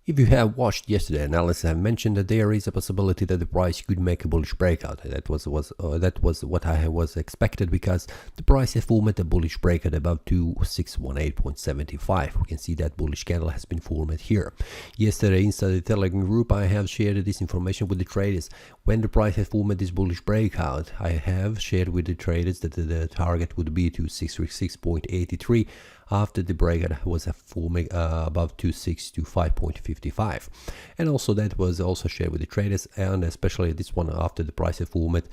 If you have watched yesterday's analysis, I mentioned that there is a possibility that the price could make a bullish breakout. That was what I was expected, because the price has formed a bullish breakout above 2618.75. We can see that bullish candle has been formed here. Yesterday inside the Telegram group, I have shared this information with the traders. When the price has formed this bullish breakout, I have shared with the traders that the target would be to 636.83 after the breakout was forming above 2625.55, and also that was also shared with the traders, and especially this one after the price had formed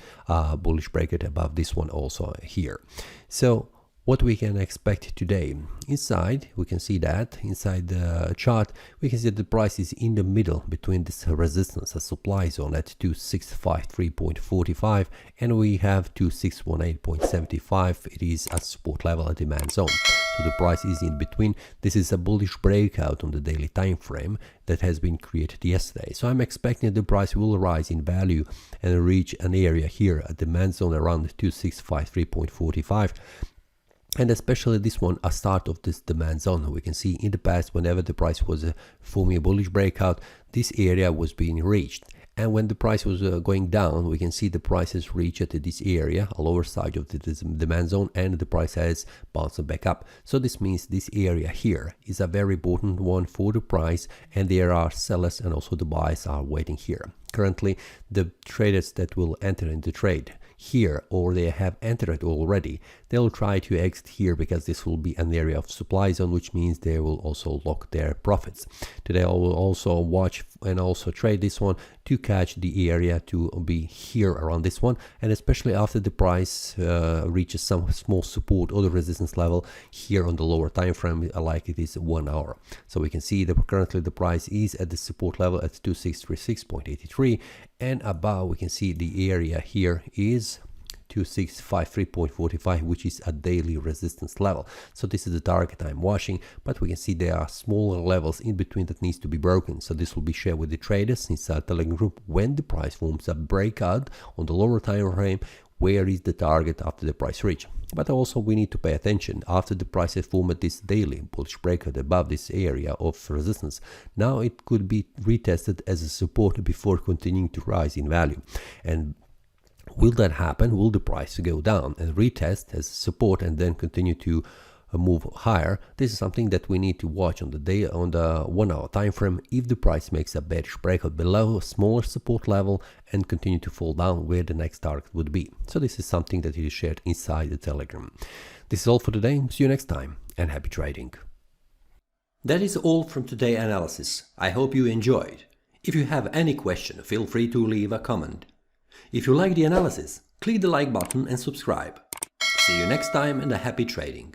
bullish breakout above this one also here. So what we can expect today inside, we can see that inside the chart we can see that the price is in the middle between this resistance, a supply zone at 2653.45, and we have 2618.75. it is a support level, a demand zone. So the price is in between. This is a bullish breakout on the daily time frame that has been created yesterday. So I'm expecting the price will rise in value and reach an area here, a demand zone around 2653.45. And especially this one, a start of this demand zone. We can see in the past, whenever the price was forming a bullish breakout, this area was being reached. And when the price was going down, we can see the price has reached this area, a lower side of the demand zone, and the price has bounced back up. So this means this area here is a very important one for the price, and there are sellers and also the buyers are waiting here. Currently, the traders that will enter into trade here, or they have entered already, they'll try to exit here because this will be an area of supply zone, which means they will also lock their profits. Today I will also watch and also trade this one to catch the area to be here around this one, and especially after the price reaches some small support or the resistance level here on the lower time frame, like it is 1 hour. So we can see that currently the price is at the support level at 2636.83, and above we can see the area here is 2653.45, which is a daily resistance level. So this is the target I'm watching, but we can see there are smaller levels in between that needs to be broken. So this will be shared with the traders inside Telegram group when the price forms a breakout on the lower time frame. Where is the target after the price reach? But also we need to pay attention after the price has formed this daily bullish breakout above this area of resistance. Now it could be retested as a support before continuing to rise in value. And will that happen? Will the price go down and retest as support and then continue to move higher? This is something that we need to watch on the day, on the 1 hour time frame. If the price makes a bearish breakout below a smaller support level and continue to fall down, where the next target would be. So this is something that is shared inside the Telegram. This is all for today. See you next time and happy trading. That is all from today's analysis. I hope you enjoyed. If you have any question, feel free to leave a comment. If you like the analysis, click the like button and subscribe. See you next time and a happy trading.